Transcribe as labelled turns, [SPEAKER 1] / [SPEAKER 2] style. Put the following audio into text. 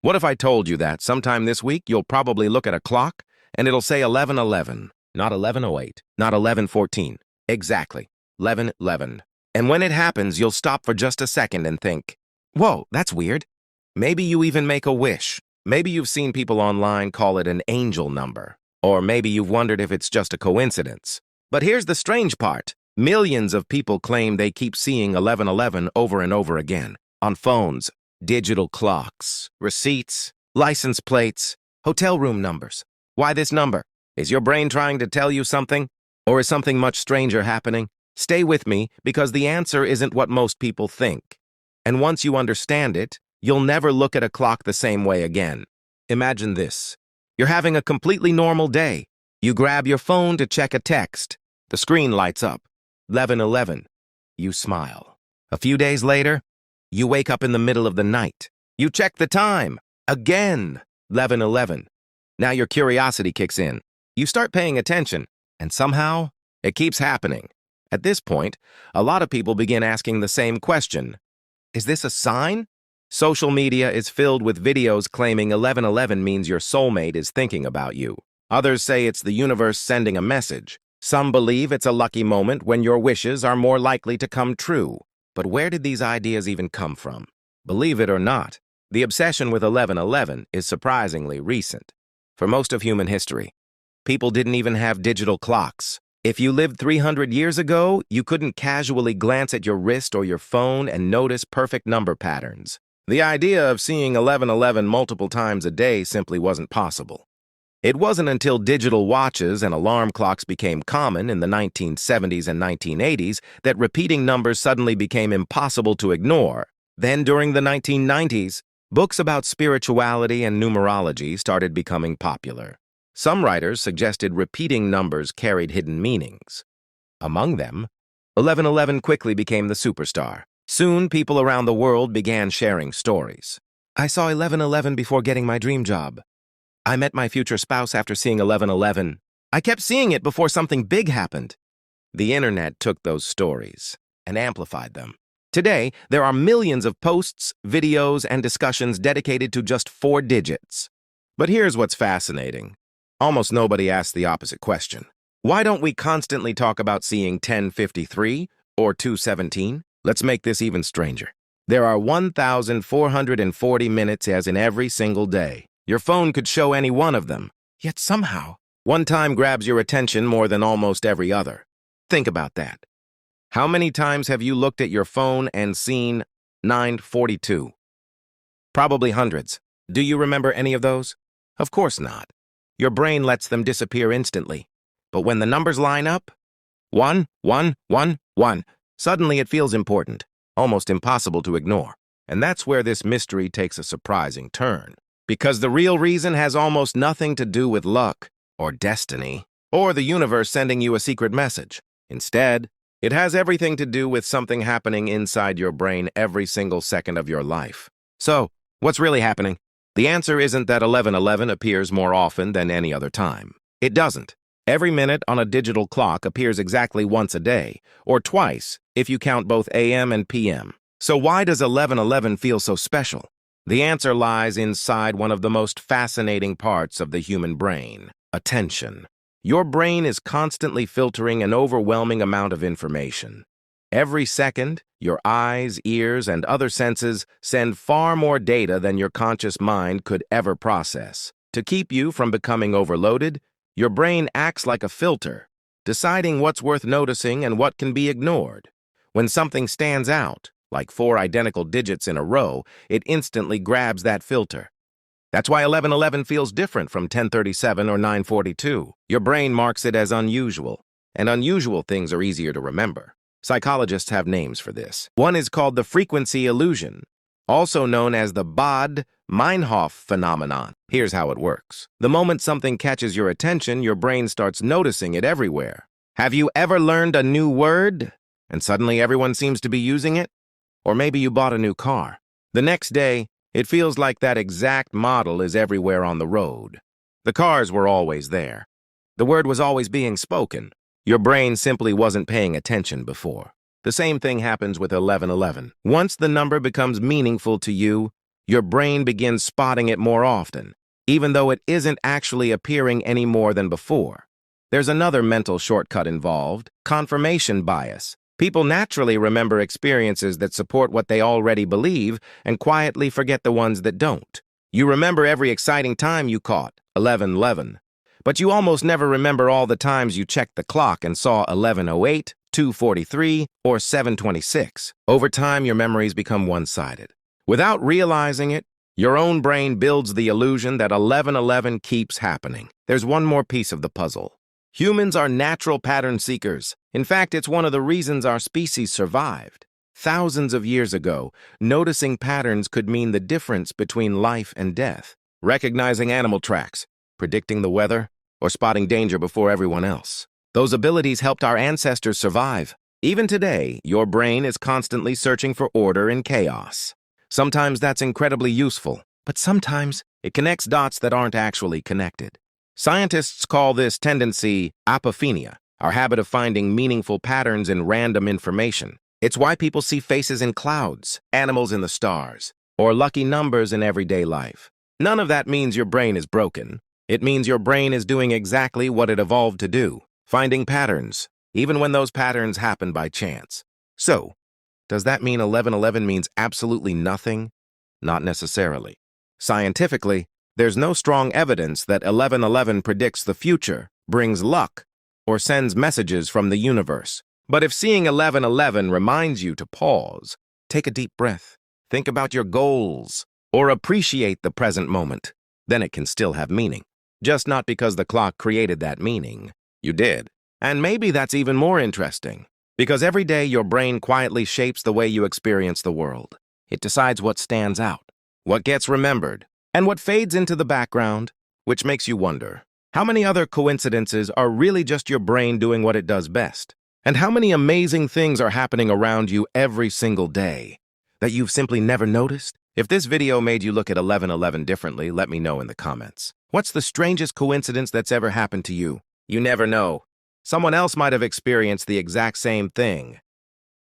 [SPEAKER 1] What if I told you that sometime this week you'll probably look at a clock and it'll say 11:11, not 11:08, not 11:14. Exactly, 11:11. And when it happens, you'll stop for just a second and think, whoa, that's weird. Maybe you even make a wish. Maybe you've seen people online call it an angel number. Or maybe you've wondered if it's just a coincidence. But here's the strange part. Millions of people claim they keep seeing 11:11 over and over again. On phones, digital clocks, receipts, license plates, hotel room numbers. Why this number? Is your brain trying to tell you something? Or is something much stranger happening? Stay with me, because the answer isn't what most people think. And once you understand it, you'll never look at a clock the same way again. Imagine this. You're having a completely normal day. You grab your phone to check a text. The screen lights up. 11:11. You smile. A few days later, you wake up in the middle of the night. You check the time. Again. 11:11. Now your curiosity kicks in. You start paying attention, and somehow, it keeps happening. At this point, a lot of people begin asking the same question. Is this a sign? Social media is filled with videos claiming 11:11 means your soulmate is thinking about you. Others say it's the universe sending a message. Some believe it's a lucky moment when your wishes are more likely to come true. But where did these ideas even come from? Believe it or not, the obsession with 11:11 is surprisingly recent. For most of human history, people didn't even have digital clocks. If you lived 300 years ago, you couldn't casually glance at your wrist or your phone and notice perfect number patterns. The idea of seeing 11:11 multiple times a day simply wasn't possible. It wasn't until digital watches and alarm clocks became common in the 1970s and 1980s that repeating numbers suddenly became impossible to ignore. Then, during the 1990s, books about spirituality and numerology started becoming popular. Some writers suggested repeating numbers carried hidden meanings. Among them, 11:11 quickly became the superstar. Soon, people around the world began sharing stories. I saw 11:11 before getting my dream job. I met my future spouse after seeing 11:11. I kept seeing it before something big happened. The internet took those stories and amplified them. Today, there are millions of posts, videos, and discussions dedicated to just 4 digits. But here's what's fascinating. Almost nobody asks the opposite question. Why don't we constantly talk about seeing 10:53 or 2:17? Let's make this even stranger. There are 1,440 minutes as in every single day. Your phone could show any one of them. Yet somehow, one time grabs your attention more than almost every other. Think about that. How many times have you looked at your phone and seen 9:42? Probably hundreds. Do you remember any of those? Of course not. Your brain lets them disappear instantly. But when the numbers line up, 1, 1, 1, 1, suddenly it feels important, almost impossible to ignore. And that's where this mystery takes a surprising turn. Because the real reason has almost nothing to do with luck, or destiny, or the universe sending you a secret message. Instead, it has everything to do with something happening inside your brain every single second of your life. So, what's really happening? The answer isn't that 11:11 appears more often than any other time. It doesn't. Every minute on a digital clock appears exactly once a day, or twice if you count both AM and PM. So why does 11:11 feel so special? The answer lies inside one of the most fascinating parts of the human brain: attention. Your brain is constantly filtering an overwhelming amount of information. Every second, your eyes, ears, and other senses send far more data than your conscious mind could ever process. To keep you from becoming overloaded, your brain acts like a filter, deciding what's worth noticing and what can be ignored. When something stands out, like 4 identical digits in a row, it instantly grabs that filter. That's why 11:11 feels different from 10:37 or 9:42. Your brain marks it as unusual, and unusual things are easier to remember. Psychologists have names for this. One is called the frequency illusion, also known as the Meinhof phenomenon. Here's how it works. The moment something catches your attention, your brain starts noticing it everywhere. Have you ever learned a new word, and suddenly everyone seems to be using it? Or maybe you bought a new car. The next day, it feels like that exact model is everywhere on the road. The cars were always there. The word was always being spoken. Your brain simply wasn't paying attention before. The same thing happens with 11:11. Once the number becomes meaningful to you, your brain begins spotting it more often, even though it isn't actually appearing any more than before. There's another mental shortcut involved: confirmation bias. People naturally remember experiences that support what they already believe and quietly forget the ones that don't. You remember every exciting time you caught 11:11, but you almost never remember all the times you checked the clock and saw 11:08, 2:43, or 7:26. Over time, your memories become one-sided. Without realizing it, your own brain builds the illusion that 11:11 keeps happening. There's one more piece of the puzzle. Humans are natural pattern seekers. In fact, it's one of the reasons our species survived. Thousands of years ago, noticing patterns could mean the difference between life and death. Recognizing animal tracks, predicting the weather, or spotting danger before everyone else. Those abilities helped our ancestors survive. Even today, your brain is constantly searching for order in chaos. Sometimes that's incredibly useful, but sometimes it connects dots that aren't actually connected. Scientists call this tendency apophenia, our habit of finding meaningful patterns in random information. It's why people see faces in clouds, animals in the stars, or lucky numbers in everyday life. None of that means your brain is broken. It means your brain is doing exactly what it evolved to do, finding patterns, even when those patterns happen by chance. So, does that mean 11:11 means absolutely nothing? Not necessarily. Scientifically, there's no strong evidence that 11:11 predicts the future, brings luck, or sends messages from the universe. But if seeing 11:11 reminds you to pause, take a deep breath, think about your goals, or appreciate the present moment, then it can still have meaning. Just not because the clock created that meaning. You did. And maybe that's even more interesting, because every day your brain quietly shapes the way you experience the world. It decides what stands out, what gets remembered, and what fades into the background, which makes you wonder, how many other coincidences are really just your brain doing what it does best? And how many amazing things are happening around you every single day that you've simply never noticed? If this video made you look at 11:11 differently, let me know in the comments. What's the strangest coincidence that's ever happened to you? You never know. Someone else might have experienced the exact same thing.